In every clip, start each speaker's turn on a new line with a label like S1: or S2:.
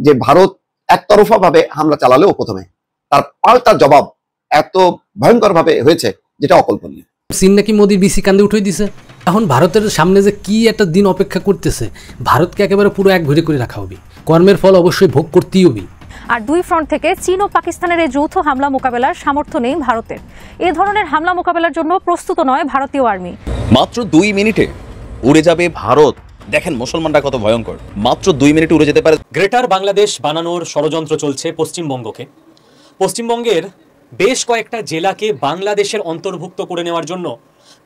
S1: যে ভারত একতরফা ভাবে হামলা চালালেও প্রথমে তার পাল্টা জবাব এত ভয়ঙ্কর ভাবে হয়েছে যেটা অকল্পনীয়।
S2: চীন নাকি মোদির বিসি কান্দে উঠে দিছে। এখন ভারতের সামনে যে কি একটা দিন অপেক্ষা করতেছে, ভারতকে একেবারে পুরো এক ঘুরে করে রাখা হবে, কর্মের ফল অবশ্যই ভোগ করতেই হবে।
S3: আর দুই ফ্রন্ট থেকে চীন ও পাকিস্তানের এই যৌথ হামলা মোকাবেলার সামর্থ্য নেই ভারতের। এই ধরনের হামলা মোকাবেলার জন্য প্রস্তুত নয় ভারতীয় আর্মি।
S4: মাত্র 2 মিনিটে উড়ে যাবে ভারত। দেখেন মুসলমানরা কত ভয়ঙ্কর, মাত্র 2 মিনিটে উড়ে যেতে পারে।
S5: গ্রেটার বাংলাদেশ বানানোর ষড়যন্ত্র চলছে পশ্চিমবঙ্গকে। পশ্চিমবঙ্গের বেশ কয়েকটা জেলাকে বাংলাদেশের অন্তর্ভুক্ত করে নেওয়ার জন্য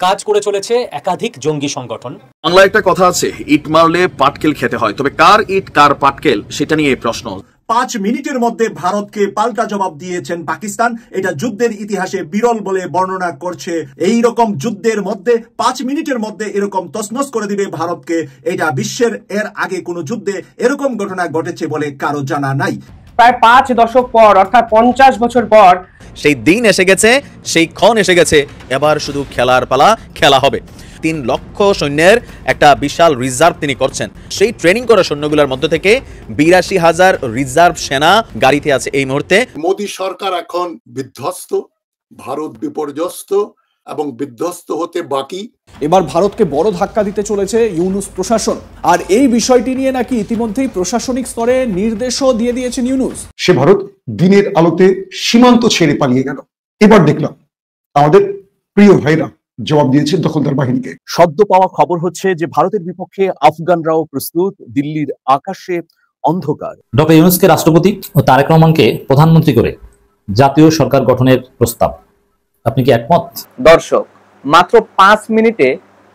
S5: কাজ করে চলেছে একাধিক জঙ্গি সংগঠন।
S4: বাংলায় একটা কথা আছে, ইট মারলে পাটকেল খেতে হয়, তবে কার ইট কার পাটকেল সেটা নিয়ে প্রশ্ন।
S6: 5 মিনিটের মধ্যে ভারতকে পাল্টা জবাব দিয়েছেন পাকিস্তান। এটা যুদ্ধের ইতিহাসে বিরল বলে বর্ণনা করছে। এই রকম যুদ্ধের মধ্যে 5 মিনিটের মধ্যে এরকম তছনছ করে দিবে ভারতকে, এটা বিশ্বের এর আগে কোনো যুদ্ধে এরকম ঘটনা ঘটেছে বলে কারো জানা নাই।
S7: প্রায় 5 দশক পর, অর্থাৎ 50 বছর পর
S4: সেই দিন এসে গেছে, সেই ক্ষণ এসে গেছে। এবার শুধু খেলার পালা, খেলা হবে। 3 লক্ষ সৈন্যের একটা বিশাল রিজার্ভ তিনি করছেন। সেই ট্রেনিং করা সৈন্যগুলোর মধ্য থেকে 82,000 রিজার্ভ সেনা গাড়িতে আছে এই মুহূর্তে।
S8: মোদী সরকার এখন বিধ্বস্ত, ভারত বিপর্যস্ত এবং বিধ্বস্ত হতে বাকি।
S9: এবার ভারতকে বড় ধাক্কা দিতে চলেছে ইউনূস প্রশাসন, আর এই বিষয়টি নিয়ে নাকি ইতিমধ্যেই প্রশাসনিক স্তরে নির্দেশও দিয়ে দিয়েছেন ইউনূস।
S10: সে ভারত দিনের আলোতে সীমান্ত ছেড়ে পালিয়ে গেল। এবার দেখলাম আমাদের প্রিয় ভাইরা জবাব দিয়েছে দখলদার বাহিনীকে।
S11: সদ্য পাওয়া খবর হচ্ছে যে ভারতের বিপক্ষে আফগানরাও প্রস্তুত। দিল্লির আকাশে অন্ধকার।
S12: ডক্টর ইউনূসকে রাষ্ট্রপতি ও তারেক রহমানকে প্রধানমন্ত্রী করে জাতীয় সরকার গঠনের প্রস্তাব, আপনি কি একমত?
S7: দর্শক, মাত্র 5 মিনিটে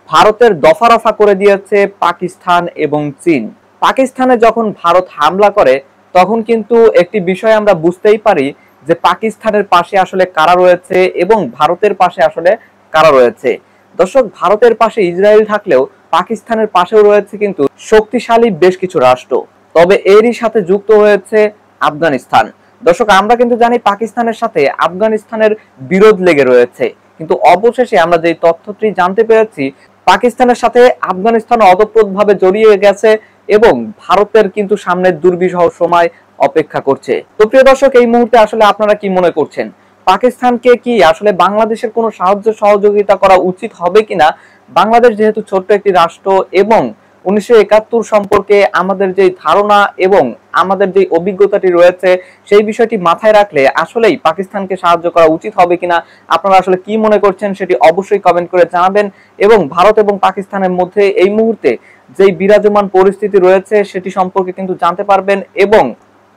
S7: ভারতের দফা রফা করে দিয়েছে পাকিস্তান এবং চীন। পাকিস্তানে যখন ভারত হামলা করে তখন কিন্তু একটি বিষয় আমরা বুঝতেই পারি যে পাকিস্তানের পাশে আসলে কারা রয়েছে এবং ভারতের পাশে আসলে কারা রয়েছে। দর্শক, ভারতের পাশে ইসরায়েল থাকলেও পাকিস্তানের পাশেও রয়েছে কিন্তু শক্তিশালী বেশ কিছু রাষ্ট্র। তবে এরই সাথে যুক্ত হয়েছে আফগানিস্তান। দর্শক, আমরা কিন্তু জানি পাকিস্তানের সাথে আফগানিস্তানের বিরোধ লেগে রয়েছে, কিন্তু অবশেষে আমরা যে তথ্যটি জানতে পেরেছি, পাকিস্তানের সাথে আফগানিস্তান ওতপ্রোতভাবে জড়িয়ে গেছে এবং ভারতের কিন্তু সামনে দুর্বিষহ সময় অপেক্ষা করছে। তো প্রিয় দর্শক, এই মুহূর্তে আসলে আপনারা কি মনে করছেন? পাকিস্তানকে কি আসলে বাংলাদেশের কোনো সাহায্য সহযোগিতা করা উচিত হবে কিনা? বাংলাদেশ যেহেতু ছোট্ট একটি রাষ্ট্র এবং 1971 সম্পর্কে আমাদের যে ধারণা এবং আমাদের যে অভিজ্ঞতাটি রয়েছে সেই বিষয়টি মাথায় রাখলে আসলেই পাকিস্তানকে সাহায্য করা উচিত হবে কিনা আপনারা আসলে কি মনে করছেন সেটি অবশ্যই কমেন্ট করে জানাবেন। এবং ভারত এবং পাকিস্তানের মধ্যে এই মুহূর্তে যেই বিরাজমান পরিস্থিতি রয়েছে সেটি সম্পর্কে কিন্তু জানতে পারবেন এবং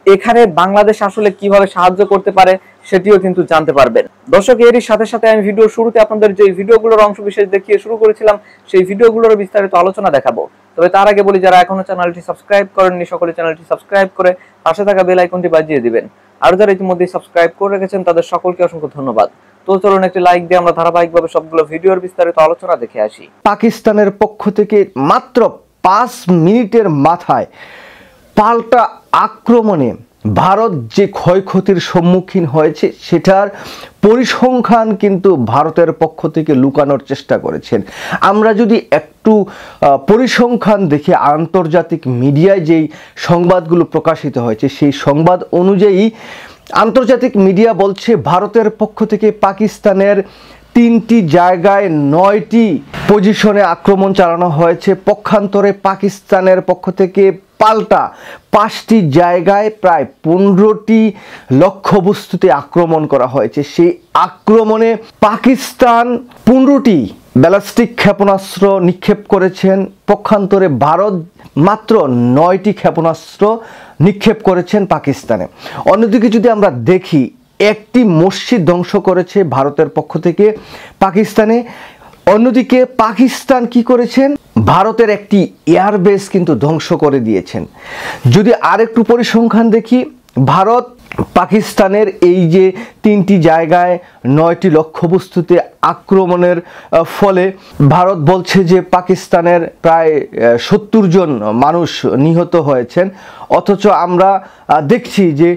S7: এখানে বাংলাদেশ আসলে কিভাবে সাহায্য করতে পারে সেটিও কিন্তু জানতে পারবেন। দর্শক, এরই সাথে সাথে আমি ভিডিওর শুরুতে আপনাদের যে ভিডিওগুলোর অংশ বিশেষ দেখিয়ে শুরু করেছিলাম সেই ভিডিওগুলোর বিস্তারিত আলোচনা দেখাবো। তবে তার আগে বলি, যারা এখনো চ্যানেলটি সাবস্ক্রাইব করেননি সকলে চ্যানেলটি সাবস্ক্রাইব করে পাশে থাকা বেল আইকনটি বাজিয়ে দিবেন। আর যারা ইতিমধ্যে সাবস্ক্রাইব করে রেখেছেন তাদের সকলকে অসংখ্য ধন্যবাদ। তো চলুন একটি লাইক দিয়ে আমরা ধারাবাহিকভাবে সবগুলো ভিডিওর বিস্তারিত আলোচনা দেখে আসি।
S13: পাকিস্তানের পক্ষ থেকে মাত্র 5 মিনিটের মাথায় পাল্টা আক্রমণে ভারত যে ক্ষয়ক্ষতির সম্মুখীন হয়েছে সেটার পরিসংখ্যান কিন্তু ভারতের পক্ষ থেকে লুকানোর চেষ্টা করেছেন। আমরা যদি একটু পরিসংখ্যান দেখে আন্তর্জাতিক মিডিয়ায় যেই সংবাদগুলো প্রকাশিত হয়েছে সেই সংবাদ অনুযায়ী আন্তর্জাতিক মিডিয়া বলছে ভারতের পক্ষ থেকে পাকিস্তানের 3টি জায়গায় 9টি পজিশনে আক্রমণ চালানো হয়েছে। পক্ষান্তরে পাকিস্তানের পক্ষ থেকে পাল্টা 5টি জায়গায় প্রায় 15টি লক্ষ্যবস্তুতে আক্রমণ করা হয়েছে। সেই আক্রমণে পাকিস্তান 15টি ব্যালিস্টিক ক্ষেপণাস্ত্র নিক্ষেপ করেছেন, পক্ষান্তরে ভারত মাত্র 9টি ক্ষেপণাস্ত্র নিক্ষেপ করেছেন পাকিস্তানে। অন্যদিকে যদি আমরা দেখি, একটি মসজিদ ধ্বংস করেছে ভারতের পক্ষ থেকে পাকিস্তানে। অন্যদিকে পাকিস্তান কি করেছেন, ভারতের একটি এয়ারবেস কিন্তু ধ্বংস করে দিয়েছেন। যদি আরেকটু পরিসংখ্যান দেখি, ভারত পাকিস্তানের এই যে 3টি জায়গায় 9টি লক্ষ্যবস্তুতে আক্রমণের ফলে ভারত বলছে যে পাকিস্তানের প্রায় 70 জন মানুষ নিহত হয়েছেন, অথচ আমরা দেখছি যে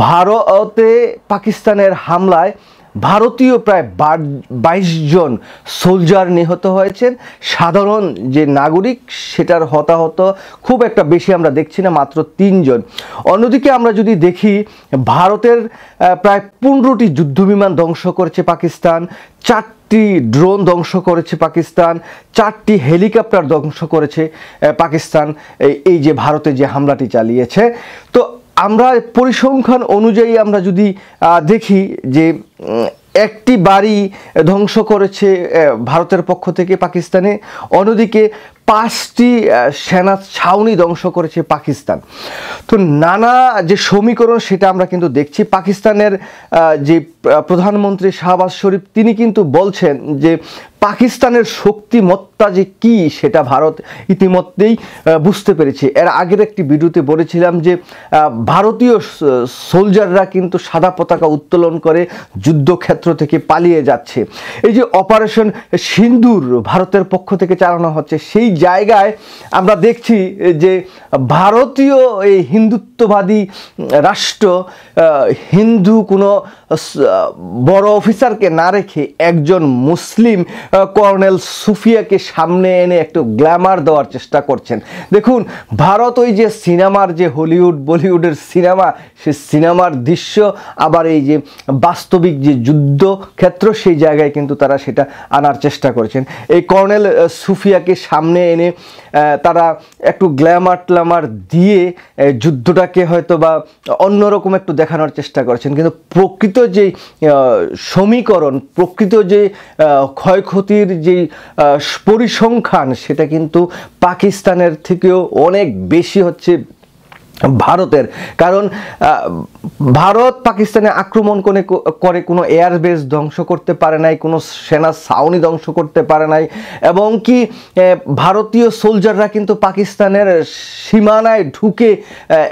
S13: ভারতে পাকিস্তানের হামলায় ভারতীয় প্রায় 22 জন সোলজার নিহত হয়েছেন। সাধারণ যে নাগরিক সেটার হতাহত খুব একটা বেশি আমরা দেখছি না, মাত্র 3 জন। অন্যদিকে আমরা যদি দেখি ভারতের প্রায় 15টি যুদ্ধবিমান ধ্বংস করেছে পাকিস্তান, 4টি ড্রোন ধ্বংস করেছে পাকিস্তান, 4টি হেলিকপ্টার ধ্বংস করেছে পাকিস্তান এই যে ভারতে যে হামলাটি চালিয়েছে। তো আমরা পরিসংখ্যান অনুযায়ী আমরা যদি দেখি যে একটি বাড়ি ধ্বংস করেছে ভারতের পক্ষ থেকে পাকিস্তানে, অন্যদিকে 5টি সেনা ছাউনি ধ্বংস করেছে পাকিস্তান। তো নানা যে সমীকরণ সেটা আমরা কিন্তু দেখছি। পাকিস্তানের যে প্রধানমন্ত্রী শাহবাজ শরীফ তিনি কিন্তু বলছেন যে পাকিস্তানের শক্তিমত্তা যে কি সেটা ভারত ইতিমধ্যেই বুঝতে পেরেছে। এর আগের একটি ভিডিওতে বলেছিলাম যে ভারতীয় সোলজাররা কিন্তু সাদা পতাকা উত্তোলন করে যুদ্ধক্ষেত্র থেকে পালিয়ে যাচ্ছে। এই যে অপারেশন সিন্দুর ভারতের পক্ষ থেকে চালানো হচ্ছে, সেই জায়গায় আমরা দেখছি যে ভারতীয় এই হিন্দুত্ববাদী রাষ্ট্র হিন্দু কোনো বড় অফিসারকে না রেখে একজন মুসলিম কর্নেল সুফিয়াকে সামনে এনে একটু গ্ল্যামার দেওয়ার চেষ্টা করছেন। দেখুন ভারত ওই যে সিনেমার যে হলিউড বলিউডের সিনেমা, সে সিনেমার দৃশ্য আবার এই যে বাস্তবিক যে যুদ্ধক্ষেত্র সেই জায়গায় কিন্তু তারা সেটা আনার চেষ্টা করেছেন। এই কর্নেল সুফিয়াকে সামনে এনে তারা একটু গ্ল্যামার দিয়ে যুদ্ধটাকে হয়তো বা অন্যরকম একটু দেখানোর চেষ্টা করেছেন, কিন্তু প্রকৃত যে সমীকরণ, প্রকৃত যে ক্ষয়ক্ষতির যে পরিসংখ্যান সেটা কিন্তু পাকিস্তানের থেকেও অনেক বেশি হচ্ছে ভারতের। কারণ ভারত পাকিস্তানে আক্রমণ করে কোনো এয়ারবেস ধ্বংস করতে পারে নাই, কোনো সেনা ছাউনি ধ্বংস করতে পারে নাই, এবং কি ভারতীয় সোলজাররা কিন্তু পাকিস্তানের সীমানায় ঢুকে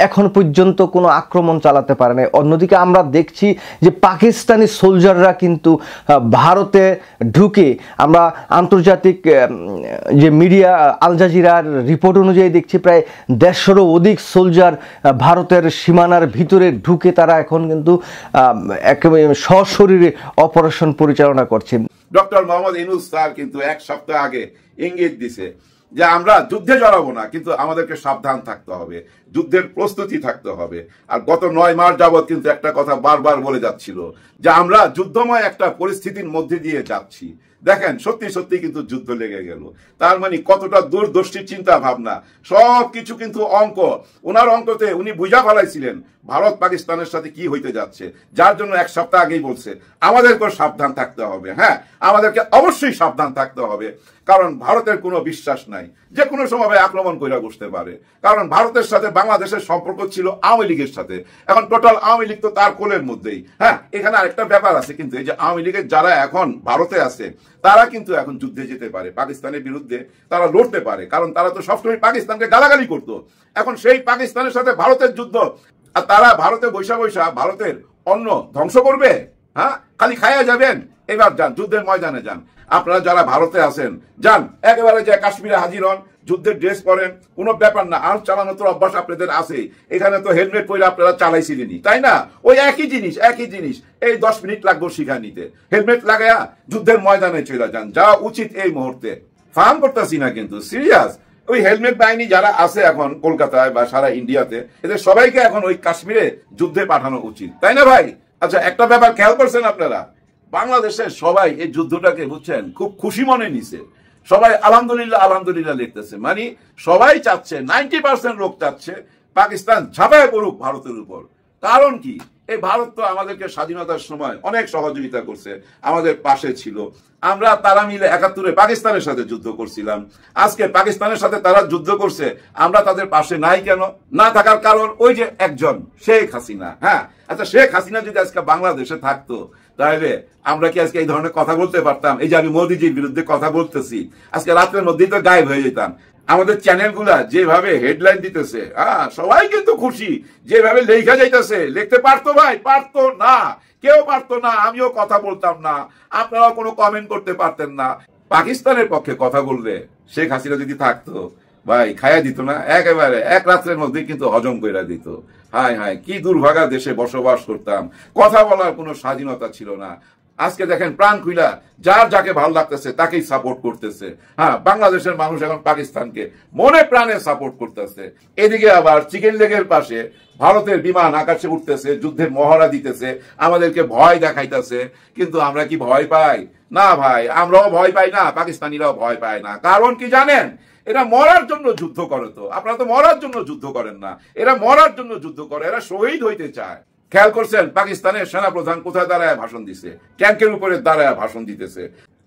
S13: এখন পর্যন্ত কোনো আক্রমণ চালাতে পারে নাই। অন্যদিকে আমরা দেখছি যে পাকিস্তানি সোলজাররা কিন্তু ভারতে ঢুকে, আমরা আন্তর্জাতিক যে মিডিয়া আল জাজিরার রিপোর্ট অনুযায়ী দেখছি প্রায় 150-এরও অধিক সোলজার ভারতের সীমানার ভিতরে ঢুকে তারা এখন কিন্তু একেবারে সশরীরে অপারেশন পরিচালনা করছে।
S14: ডক্টর মোহাম্মদ ইউনূস স্যার কিন্তু 1 সপ্তাহ আগে ইঙ্গিত দিছে যে আমরা যুদ্ধে জড়াবো না, কিন্তু আমাদেরকে সাবধান থাকতে হবে, যুদ্ধের প্রস্তুতি থাকতে হবে। আর গত 9 মাস যাবৎ কিন্তু একটা কথা বারবার বলে যাচ্ছিল যে আমরা যুদ্ধময় একটা পরিস্থিতির মধ্যে দিয়ে যাচ্ছি। দেখেন সত্যি সত্যি কিন্তু যুদ্ধ লেগে গেল। তার মানে কতটা দূরদর্শী চিন্তা ভাবনা, সব কিছু কিন্তু অঙ্ক, ওনার অঙ্কতে উনি বুঝা ফেলাইছিলেন ভারত পাকিস্তানের সাথে কি হইতে যাচ্ছে, যার জন্য 1 সপ্তাহ আগেই বলছে আমাদেরকে সাবধান থাকতে হবে। হ্যাঁ, আমাদেরকে অবশ্যই সাবধান থাকতে হবে, কারণ ভারতের কোনো বিশ্বাস নাই, যে কোনো সময় আক্রমণ করে বসতে পারে। কারণ ভারতের সাথে বাংলাদেশের সম্পর্ক ছিল আওয়ামী লীগের সাথে, এখন টোটাল আওয়ামী লীগ তো তার কোলের মধ্যেই। হ্যাঁ, এখানে আরেকটা ব্যাপার আছে কিন্তু, এই যে আওয়ামী লীগের যারা এখন ভারতে আছে তারা কিন্তু এখন যুদ্ধে যেতে পারে, পাকিস্তানের বিরুদ্ধে তারা লড়তে পারে, কারণ তারা তো সবসময় পাকিস্তানকে গালাগালি করতো। এখন সেই পাকিস্তানের সাথে ভারতের যুদ্ধ, আর তারা ভারতে বৈশা ভারতের অন্ন ধ্বংস করবে। হ্যাঁ, খালি খাইয়া যাবেন। এবার যান যুদ্ধের ময়দানে যান, আপনারা যারা ভারতে আছেন যান, একেবারে যে কাশ্মীরে হাজির হন, যুদ্ধের ড্রেস পরেন, কোনো ব্যাপার না। আর চালানো তো অভ্যাস আপনাদের আছে, এখানে তো হেলমেট পরে আপনারা চালাইছিলেনই, তাই না? ওই একই জিনিস এই 10 মিনিট লাগবে শিখা নিতে। হেলমেট লাগায়া যুদ্ধের ময়দানে চলে যান, যা উচিত এই মুহূর্তে। ফার্ম করতেছি না কিন্তু, সিরিয়াস। ওই হেলমেট বাহিনী যারা আছে এখন কলকাতায় বা সারা ইন্ডিয়াতে, এদের সবাইকে এখন ওই কাশ্মীরে যুদ্ধে পাঠানো উচিত, তাই না ভাই? আচ্ছা, একটা ব্যাপার খেয়াল করছেন আপনারা, বাংলাদেশের সবাই এই যুদ্ধটাকে বুঝছেন খুব খুশি মনে নিছে, সবাই আলহামদুলিল্লাহ লিখতেছে। মানে সবাই চাচ্ছে, 90% লোক চাচ্ছে পাকিস্তান ঝাঁপায় পড়ুক ভারতের উপর। কারণ কি, এই ভারত তো আমাদেরকে স্বাধীনতার সময় অনেক সহযোগিতা করছে, আমাদের পাশে ছিল। আমরা তারা মিলে 71-এ পাকিস্তানের সাথে যুদ্ধ করছিলাম। আজকে পাকিস্তানের সাথে তারা যুদ্ধ করছে, আমরা তাদের পাশে নাই কেন? না থাকার কারণ ওই যে একজন শেখ হাসিনা। হ্যাঁ, আচ্ছা, শেখ হাসিনা যদি আজকে বাংলাদেশে থাকতো তাহলে আমরা কি আজকে এই ধরনের কথা বলতে পারতাম? এই যে আমি মোদিজির বিরুদ্ধে কথা বলতেছি, আজকে রাত্রের মধ্যেই তো গায়েব হয়ে যেতাম। আমাদের চ্যানেলগুলা যেভাবে হেডলাইন দিতেছে, সবাই কিন্তু খুশি, যেভাবে লেখা যাইতেছে। লিখতে পারতো ভাই? পারতো না, কেউ পারতো না, আমিও কথা বলতাম না, আপনারাও কোনো কমেন্ট করতে পারতেন না। পাকিস্তানের পক্ষে কথা বললে শেখ হাসিনা যদি থাকতো ভাই খায়া দিত না, একেবারে 1 রাত্রের মধ্যেই কিন্তু হজম করে দিত। হায় হায়, কি দুর্ভাগা দেশে বসবাস করতাম, কথা বলার কোনো স্বাধীনতা ছিল না। আজকে দেখেন প্রাণ খুইলা যার যাকে ভালো লাগতেছে তাকেই সাপোর্ট করতেছে। হ্যাঁ, বাংলাদেশের মানুষ এখন পাকিস্তানকে মনে প্রাণে সাপোর্ট করতেছে। এদিকে আবার চিকেন লেগের পাশে ভারতের বিমান আকাশে উঠতেছে, যুদ্ধের মহড়া দিতেছে, আমাদেরকে ভয় দেখাইতেছে। কিন্তু আমরা কি ভয় পাই? না ভাই, আমরাও ভয় পাই না, পাকিস্তানিরাও ভয় পায় না। কারণ কি জানেন? এরা মরার জন্য যুদ্ধ করে। তো আপনারা তো মরার জন্য যুদ্ধ করেন না, এরা মরার জন্য যুদ্ধ করে, এরা শহীদ হইতে চায়। খেয়াল করছেন পাকিস্তানের সেনাপ্রধান কোথায় দাঁড়ায় ভাষণ দিছে? ট্যাঙ্কের উপরে দাঁড়ায় ভাষণ দিতেছে।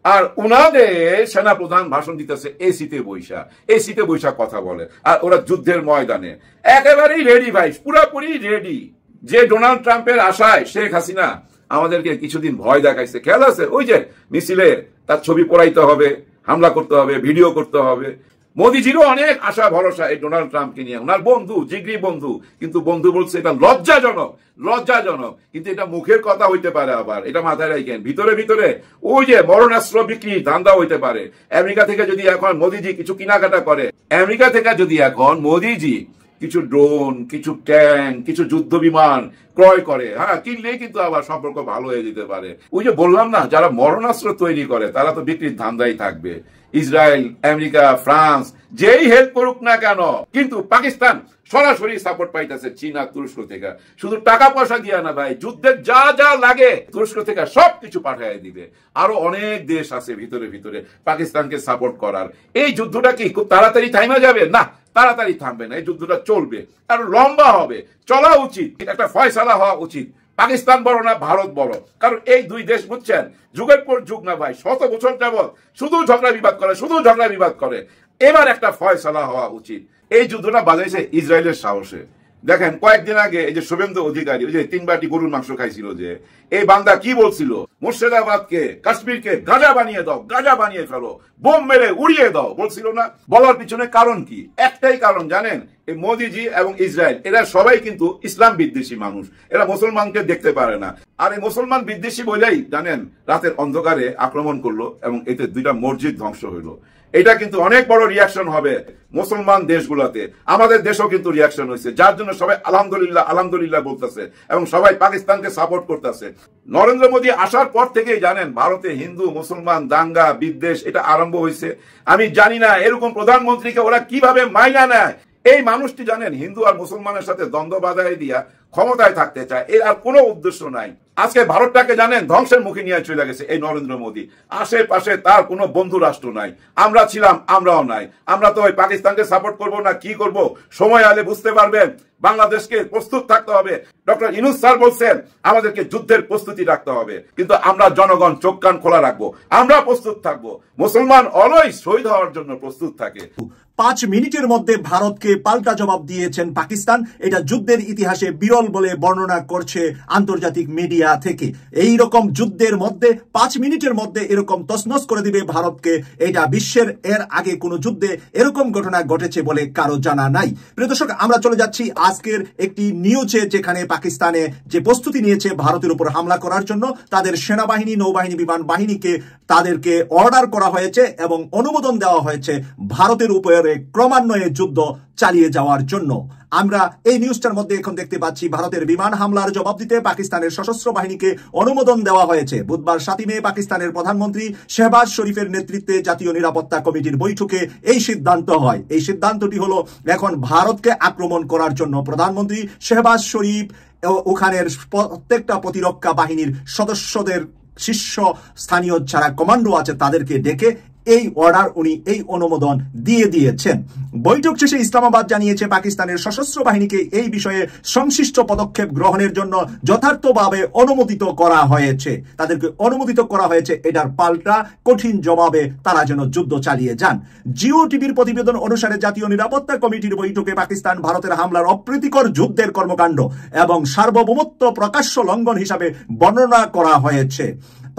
S14: আর উনাদের সেনাপ্রধান ভাষণ দিতেছে এসিতে বৈশা, এসিতে বৈশা কথা বলে। আর ওরা যুদ্ধের ময়দানে একেবারেই রেডি ভাই, পুরোপুরি রেডি। যে ডোনাল্ড ট্রাম্পের আশায় শেখ হাসিনা আমাদেরকে কিছুদিন ভয় দেখাইছে, খেয়াল আছে? ওই যে মিছিলে তার ছবি পড়াইতে হবে, হামলা করতে হবে, ভিডিও করতে হবে। মোদিজিরও অনেক আশা ভরসা এই ডোনাল্ড ট্রাম্পকে নিয়ে, ওনার বন্ধু, জিগরি বন্ধু। কিন্তু বন্ধু বলছে এটা লজ্জাজনক, লজ্জাজনক। কিন্তু এটা মুখের কথা হইতে পারে, আবার এটা মাথায় রাখেন, ভিতরে ভিতরে ওই যে মরণাস্ত্র বিক্রি ধান্দা হইতে পারে। আমেরিকা থেকে যদি এখন মোদিজি কিছু কেনাকাটা করে, আমেরিকা থেকে যদি এখন মোদিজি কিছু ড্রোন, কিছু ট্যাঙ্ক, কিছু যুদ্ধ বিমান ক্রয় করে, হ্যাঁ, কিনলেই কিন্তু আবার সম্পর্ক ভালো হয়ে যেতে পারে। ওই যে বললাম না, যারা মরণাস্ত্র তৈরি করে তারা তো বিক্রির ধান্দাই থাকবে। ইসরায়েল, আমেরিকা, ফ্রান্স যেই হেল্প করুক না কেন, কিন্তু পাকিস্তান সরাসরি সাপোর্ট পাইতেছে চীন আর তুরস্ক থেকে। শুধু টাকা পয়সা দিয়ে না ভাই, যুদ্ধের যা যা লাগে তুরস্ক থেকে সবকিছু পাঠিয়ে দিবে। আরো অনেক দেশ আছে ভিতরে ভিতরে পাকিস্তানকে সাপোর্ট করার। এই যুদ্ধটা কি খুব তাড়াতাড়ি থামা যাবে? না, তাড়াতাড়ি থামবে না, এই যুদ্ধটা চলবে, আর লম্বা হবে, চলা উচিত, একটা ফয়সালা হওয়া উচিত। পাকিস্তান বড় না ভারত বড়, কারণ এই দুই দেশ বুঝছেন যুগের পর যুগ না ভাই, শত বছর যাবৎ শুধু ঝগড়া বিবাদ করে, শুধু ঝগড়া বিবাদ করে। এবার একটা ফয়সালা হওয়া উচিত। এই যুদ্ধটা বাজাইছে ইসরায়েলের সাহসে। দেখেন কয়েকদিন আগে এই যে শুভেন্দু অধিকারী ওই যে 3 বাটি গরুর মাংস খাইছিল, যে এই বান্দা কি বলছিল? মুর্শিদাবাদকে, কাশ্মীরকে গাজা বানিয়ে দাও, গাজা বানিয়ে ফেলো, বোম মেরে উড়িয়ে দাও বলছিল না? বলার পিছনে কারণ কি? একটাই কারণ জানেন, এই মোদিজি এবং ইসরায়েল এরা সবাই কিন্তু ইসলাম বিদ্বেষী মানুষ, এরা মুসলমানকে দেখতে পারে না। আর এই মুসলমান বিদ্বেষী বলেই জানেন রাতের অন্ধকারে আক্রমণ করলো এবং এতে 2টা মসজিদ ধ্বংস হইলো। এটা কিন্তু অনেক বড় রিয়াকশন হবে মুসলমান দেশগুলোতে। আমাদের দেশও কিন্তু রিয়াকশন হয়েছে, যার জন্য সবাই আলহামদুলিল্লাহ আলহামদুলিল্লাহ বলতেছে এবং সবাই পাকিস্তানকে সাপোর্ট করতেছে। নরেন্দ্র মোদী আসার পর থেকেই জানেন ভারতে হিন্দু মুসলমান দাঙ্গা বিদ্বেষ এটা আরম্ভ হয়েছে। আমি জানি না এরকম প্রধানমন্ত্রীকে ওরা কিভাবে মাইনা নেয়। এই মানুষটি জানেন হিন্দু আর মুসলমানের সাথে দ্বন্দ্ব বাধায় দিয়া ক্ষমতায় থাকতে চায়, এর আর কোনো উদ্দেশ্য নাই। আজকে ভারতটাকে জানেন ধ্বংসের মুখে নিয়ে চলে গেছে এই নরেন্দ্র মোদী। আশেপাশে তার কোনো বন্ধু রাষ্ট্র নাই, আমরা ছিলাম, আমরাও নাই। আমরা তো ওই পাকিস্তানকে সাপোর্ট করব না কি করব, সময় আলে বুঝতে পারবেন। বাংলাদেশকে প্রস্তুত থাকতে হবে। ডক্টর ইউনূস স্যার বলছেন আমাদেরকে যুদ্ধের প্রস্তুতি রাখতে হবে, কিন্তু আমরা জনগণ চোখ কান খোলা রাখবো, আমরা প্রস্তুত থাকবো। মুসলমান অলওয়েজ শহীদ হওয়ার জন্য প্রস্তুত থাকে।
S6: 5 মিনিটের মধ্যে ভারতকে পাল্টা জবাব দিয়েছেন পাকিস্তান। এটা যুদ্ধের ইতিহাসে বিরল বলে বর্ণনা করছে আন্তর্জাতিক মিডিয়া থেকে। এই রকম যুদ্ধের মধ্যে 5 মিনিটের মধ্যে এরকম তছনছ করে দিবে ভারতকে, এটা বিশ্বের এর আগে কোনো যুদ্ধে এরকম ঘটনা ঘটেছে বলে কারো জানা নাই। প্রিয় দর্শক, আমরা চলে যাচ্ছি আজকের একটি নিউজে, যেখানে পাকিস্তানে যে প্রস্তুতি নিয়েছে ভারতের উপর হামলা করার জন্য, তাদের সেনাবাহিনী, নৌবাহিনী, বিমান বাহিনীকে তাদেরকে অর্ডার করা হয়েছে এবং অনুমোদন দেওয়া হয়েছে ভারতের উপরে ক্রমান্বয়ে যুদ্ধ চালিয়ে যাওয়ার জন্য। আমরা এই নিউজটার মধ্যে এখন দেখতে পাচ্ছি ভারতের বিমান হামলার জবাব দিতে পাকিস্তানের সশস্ত্র বাহিনীকে অনুমোদন দেওয়া হয়েছে। বুধবার 7 মে পাকিস্তানের প্রধানমন্ত্রী শেহবাজ শরীফের নেতৃত্বে জাতীয় নিরাপত্তা কমিটির বৈঠকে এই সিদ্ধান্ত হয়। এই সিদ্ধান্তটি হলো এখন ভারতকে আক্রমণ করার জন্য প্রধানমন্ত্রী শেহবাজ শরীফ ওখানের প্রত্যেকটা প্রতিরক্ষা বাহিনীর সদস্যদের, শীর্ষ স্থানীয় যারা কমান্ডো আছে তাদেরকে ডেকে এই অর্ডার, উনি এই অনুমোদন দিয়ে দিয়েছেন। বৈঠক শেষে ইসলামাবাদ জানিয়েছে পাকিস্তানের সশস্ত্র বাহিনীকে এই বিষয়ে সংশ্লিষ্ট পদক্ষেপ গ্রহণের জন্য যথার্থভাবে অনুমোদিত করা হয়েছে। তাদেরকে অনুমোদিত করা হয়েছে এটার পাল্টা কঠিন জবাবে তারা যেন যুদ্ধ চালিয়ে যান। জিও টিভির প্রতিবেদন অনুসারে জাতীয় নিরাপত্তা কমিটির বৈঠকে পাকিস্তান ভারতের হামলার অপ্রীতিকর যুদ্ধের কর্মকাণ্ড এবং সার্বভৌমত্ব প্রকাশ্য লঙ্ঘন হিসাবে বর্ণনা করা হয়েছে।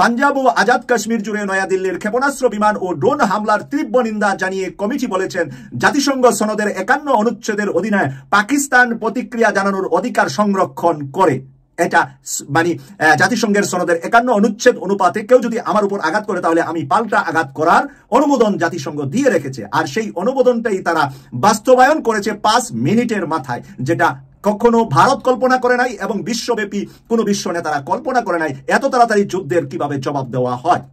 S6: পাঞ্জাব ও আজাদ কাশ্মীর জুড়ে নয়াদিল্লির ক্ষেপণাস্ত্র বিমান ও ড্রোন হামলার তীব্র নিন্দা জানিয়ে কমিটি বলেছেন, জাতিসংঘ সনদের 51 অনুচ্ছেদের অধীনে পাকিস্তান প্রতিক্রিয়া জানানোর অধিকার সংরক্ষণ করে। এটা মানে জাতিসংঘের সনদের 51 অনুচ্ছেদ অনুপাতে কেউ যদি আমার উপর আঘাত করে তাহলে আমি পাল্টা আঘাত করার অনুমোদন জাতিসংঘ দিয়ে রেখেছে। আর সেই অনুমোদনটাই তারা বাস্তবায়ন করেছে 5 মিনিটের মাথায়, যেটা কখনো ভারত কল্পনা করে নাই এবং বিশ্বব্যাপী কোনো বিশ্ব নেতারা কল্পনা করে নাই এত তাড়াতাড়ি যুদ্ধের কিভাবে জবাব দেওয়া হয়।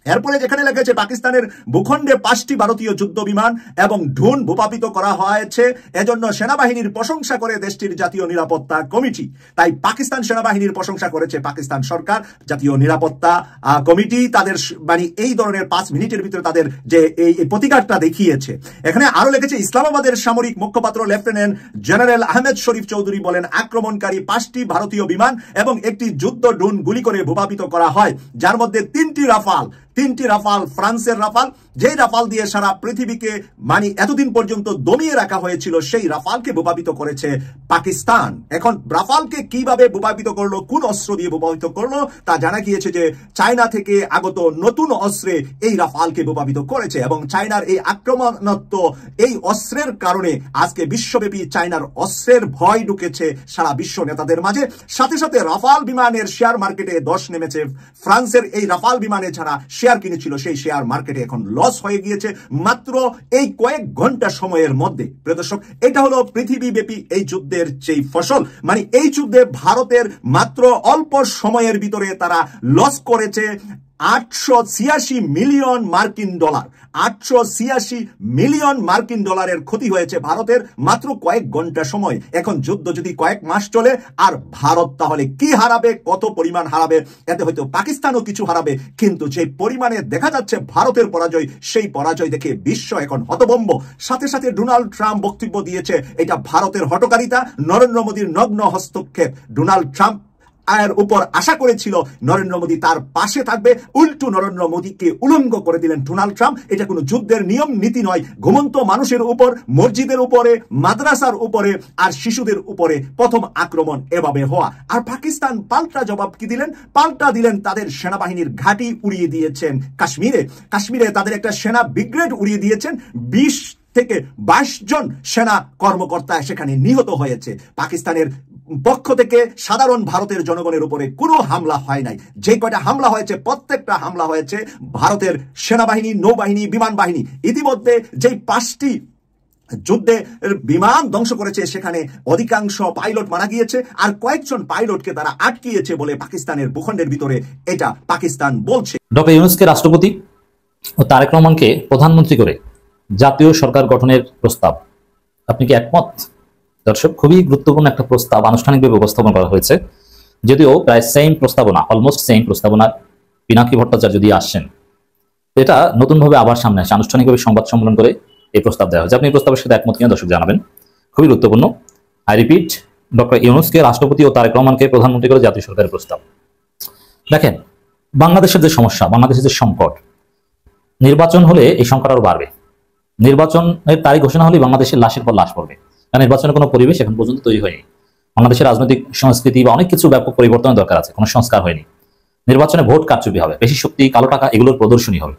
S6: এরপরে যেখানে লেগেছে পাকিস্তানের ভূখণ্ডে 5টি ভারতীয় যুদ্ধ বিমান এবং ড্রোন ভূপাতিত করা হয়েছে, এজন্য সেনাবাহিনীর প্রশংসা করে দেশটির জাতীয় নিরাপত্তা কমিটি। তাই পাকিস্তান সেনাবাহিনীর প্রশংসা করেছে পাকিস্তান সরকার, জাতীয় নিরাপত্তা কমিটি তাদের মানে এই ধরনের 5 মিনিটের ভিতরে তাদের যে এই প্রতিকারটা দেখিয়েছে। এখানে আরো লেগেছে ইসলামাবাদের সামরিক মুখপাত্র লেফটেন্যান্ট জেনারেল আহমেদ শরীফ চৌধুরী বলেন আক্রমণকারী 5টি ভারতীয় বিমান এবং একটি যুদ্ধ ড্রোন গুলি করে ভূপাতিত করা হয়, যার মধ্যে 3টি রাফাল ফ্রান্সের রাফাল, যেই রাফাল দিয়ে সারা পৃথিবীকে মানে এতদিন পর্যন্ত দমিয়ে রাখা হয়েছিল সেই রাফালকে ভূপাতিত করেছে পাকিস্তান। এখন রাফালকে কিভাবে ভূপাতিত করলো, কোন অস্ত্র দিয়ে ভূপাতিত করলো তা জানা গিয়েছে যে চায়না থেকে আগত নতুন অস্ত্রে এই রাফালকে ভূপাতিত করেছে এবং চায়নার এই আক্রমণাত্মক এই অস্ত্রের কারণে আজকে বিশ্বব্যাপী চায়নার অস্ত্রের ভয় ঢুকেছে সারা বিশ্ব নেতাদের মাঝে। সাথে সাথে রাফাল বিমানের শেয়ার মার্কেটে ধস নেমেছে। ফ্রান্সের এই রাফাল বিমানে যারা শেয়ার কিনেছিল সেই শেয়ার মার্কেটে এখন লস হয়ে গিয়েছে মাত্র এই কয়েক ঘন্টা সময়ের মধ্যে। প্রিয় দর্শক, এটা হলো পৃথিবীব্যাপী এই যুদ্ধের যেই ফসল, মানে এই যুদ্ধে ভারতের মাত্র অল্প সময়ের ভিতরে তারা লস করেছে 886 মিলিয়ন মার্কিন ডলার। 886 মিলিয়ন মার্কিন ডলারের ক্ষতি হয়েছে ভারতের মাত্র কয়েক ঘন্টা সময়। এখন যুদ্ধ যদি কয়েক মাস চলে আর ভারত তাহলে কি হারাবে, কত পরিমাণ হারাবে, এতে হয়তো পাকিস্তানও কিছু হারাবে, কিন্তু যে পরিমাণে দেখা যাচ্ছে ভারতের পরাজয়, সেই পরাজয় দেখে বিশ্ব এখন হতভম্ব। সাথে সাথে ডোনাল্ড ট্রাম্প বক্তব্য দিয়েছে এটা ভারতের হঠকারিতা, নরেন্দ্র মোদীর নগ্ন হস্তক্ষেপ। ডোনাল্ড ট্রাম্প এর উপর আশা করেছিল নরেন্দ্র মোদী তার পাশে থাকবে, উল্টো নরেন্দ্র মোদীকে উলঙ্গ করে দিলেন ডোনাল্ড ট্রাম্প। এটা কোনো যুদ্ধের নিয়ম নীতি নয়। ঘুমন্ত মানুষের উপর, মসজিদের উপরে, মাদ্রাসার উপরে আর শিশুদের উপরে প্রথম আক্রমণ এভাবে হওয়া। আর পাকিস্তান পাল্টা জবাব কি দিলেন? পাল্টা দিলেন তাদের সেনাবাহিনীর ঘাঁটি উড়িয়ে দিয়েছেন কাশ্মীরে তাদের একটা সেনা ব্রিগেড উড়িয়ে দিয়েছেন। 20 থেকে 22 জন সেনা কর্মকর্তা সেখানে নিহত হয়েছে। পাকিস্তানের পক্ষ থেকে সাধারণ ভারতের জনগণের উপরে কোনো হামলা হয় নাই। যে কয়টা হামলা হয়েছে প্রত্যেকটা হামলা হয়েছে ভারতের সেনাবাহিনী, নৌবাহিনী, বিমান বাহিনী। ইতিমধ্যে যে 5টি যুদ্ধে বিমান ধ্বংস করেছে সেখানে অধিকাংশ পাইলট মারা গিয়েছে আর কয়েকজন পাইলটকে তারা আটকিয়েছে বলে পাকিস্তানের ভূখণ্ডের ভিতরে এটা পাকিস্তান বলছে।
S12: ডক্টর ইউনূসকে রাষ্ট্রপতি ও তারেক রহমানকে প্রধানমন্ত্রী করে জাতীয় সরকার গঠনের প্রস্তাব, আপনি কি একমত? দর্শক, খুবই গুরুত্বপূর্ণ একটা প্রস্তাব আনুষ্ঠানিকভাবে উপস্থাপন করা হয়েছে, যদিও প্রায় সেম প্রস্তাবনা, অলমোস্ট সেম প্রস্তাবনা পিনাকি ভট্টাচার্য যদি আসছেন। এটা নতুনভাবে আবার সামনে আসে, আনুষ্ঠানিকভাবে সংবাদ সম্মেলন করে এই প্রস্তাব দেওয়া হয়েছে। আপনি এই প্রস্তাবের সাথে একমত কিনা দর্শক জানাবেন, খুবই গুরুত্বপূর্ণ। আই রিপিট, ডক্টর ইউনূসকে রাষ্ট্রপতি ও তারেক রহমানকে প্রধানমন্ত্রী করে জাতীয় সরকারের প্রস্তাব। দেখেন, বাংলাদেশের যে সমস্যা, বাংলাদেশের যে সংকট, নির্বাচন হলে এই সংকট আরো বাড়বে। নির্বাচনের তারিখ ঘোষণা হলে বাংলাদেশের লাশের পর লাশ পড়বে, কারণ নির্বাচনের কোনো পরিবেশ এখন পর্যন্ত তৈরি হয়নি। বাংলাদেশের রাজনৈতিক সংস্কৃতি বা অনেক কিছু ব্যাপক পরিবর্তনের দরকার আছে, কোনো সংস্কার হয়নি। নির্বাচনে ভোট কারচুপি হবে, বেশি শক্তি, কালো টাকা, এগুলোর প্রদর্শনী হবে।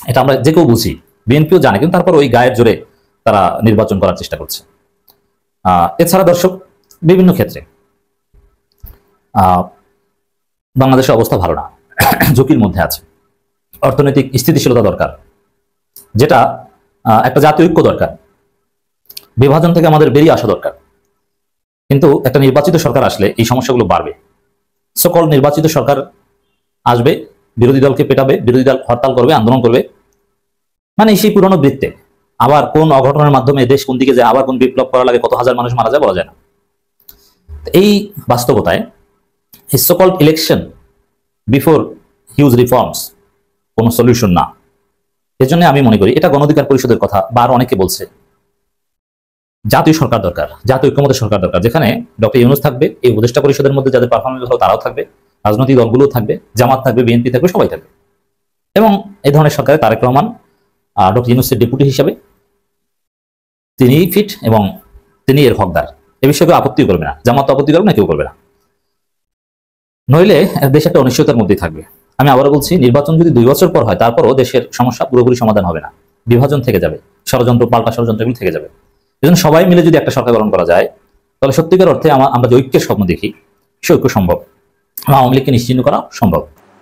S12: এটা আমরা যে কেউ বুঝি, বিএনপিও জানে, কিন্তু তারপর ওই গায়ের জোরে তারা নির্বাচন করার চেষ্টা করছে। এছাড়া দর্শক, বিভিন্ন ক্ষেত্রে বাংলাদেশের অবস্থা ভালো না, ঝুঁকির মধ্যে আছে। অর্থনৈতিক স্থিতিশীলতা দরকার, যেটা একটা জাতীয় ঐক্য দরকার, বিভাজন থেকে আমাদের বেরিয়ে আসা দরকার। কিন্তু একটা নির্বাচিত সরকার আসলে এই সমস্যাগুলো বাড়বে। সকল নির্বাচিত সরকার আসবে, বিরোধী দলকে পেটাবে, বিরোধী দল হরতাল করবে, আন্দোলন করবে, মানে সেই পুরনো বৃত্তে আবার কোন অঘটনের মাধ্যমে দেশ কোন দিকে যায়, আবার কোন বিপ্লব করা লাগে, কত হাজার মানুষ মারা যায় বলা যায় না। এই বাস্তবতায় সকল ইলেকশন বিফোর হিউজ রিফর্মস কোনো সলিউশন না। এজন্য আমি মনে করি এটা গণঅধিকার পরিষদের কথা বা আরো অনেকে বলছে, জাতীয় সরকার দরকার, জাতীয় ঐক্যমতের সরকার দরকার, যেখানে ডক্টর ইউনূস থাকবে, এই উপদেষ্টা পরিষদের মধ্যে যাদের পারফরমেন্স ভালো তারাও থাকবে, রাজনৈতিক দলগুলোও থাকবে, জামাত থাকবে, বিএনপি থাকবে, সবাই থাকবে। এবং এই ধরনের সরকারে তারেক রহমান ডক্টর ইউনূসের ডেপুটি হিসাবে তিনি ফিট এবং তিনি এর হকদার। এ বিষয়ে কেউ আপত্তি করবে না, জামাত আপত্তি করবে না, কেউ করবে না। নইলে দেশ একটা অনিশ্চয়তার মধ্যেই থাকবে। আমি আবারও বলছি, নির্বাচন যদি 2 বছর পর হয় তারপরও দেশের সমস্যা পুরোপুরি সমাধান হবে না, বিভাজন থেকে যাবে, ষড়যন্ত্র, পাল্টা ষড়যন্ত্রগুলো থেকে যাবে। এজন্য সবাই মিলে যদি একটা সরকার গঠন করা যায় তাহলে সত্যিকার অর্থে আমরা যে ঐক্যের স্বপ্ন দেখি সে ঐক্য সম্ভব, আওয়ামী লীগকে নিশ্চিহ্ন করা সম্ভব।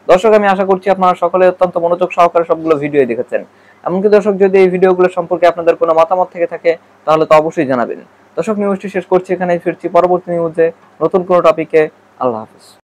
S7: দর্শক, আমি আশা করছি আপনারা সকলে অত্যন্ত মনোযোগ সহকারে সবগুলো ভিডিও দেখেছেন। এমনকি দর্শক, যদি এই ভিডিওগুলো সম্পর্কে আপনাদের কোনো মতামত থেকে থাকে তাহলে তো অবশ্যই জানাবেন। দর্শক, নিউজটি শেষ করছি এখানেই, ফিরছি পরবর্তী নিউজে নতুন কোনো টপিকে। আল্লাহ হাফেজ।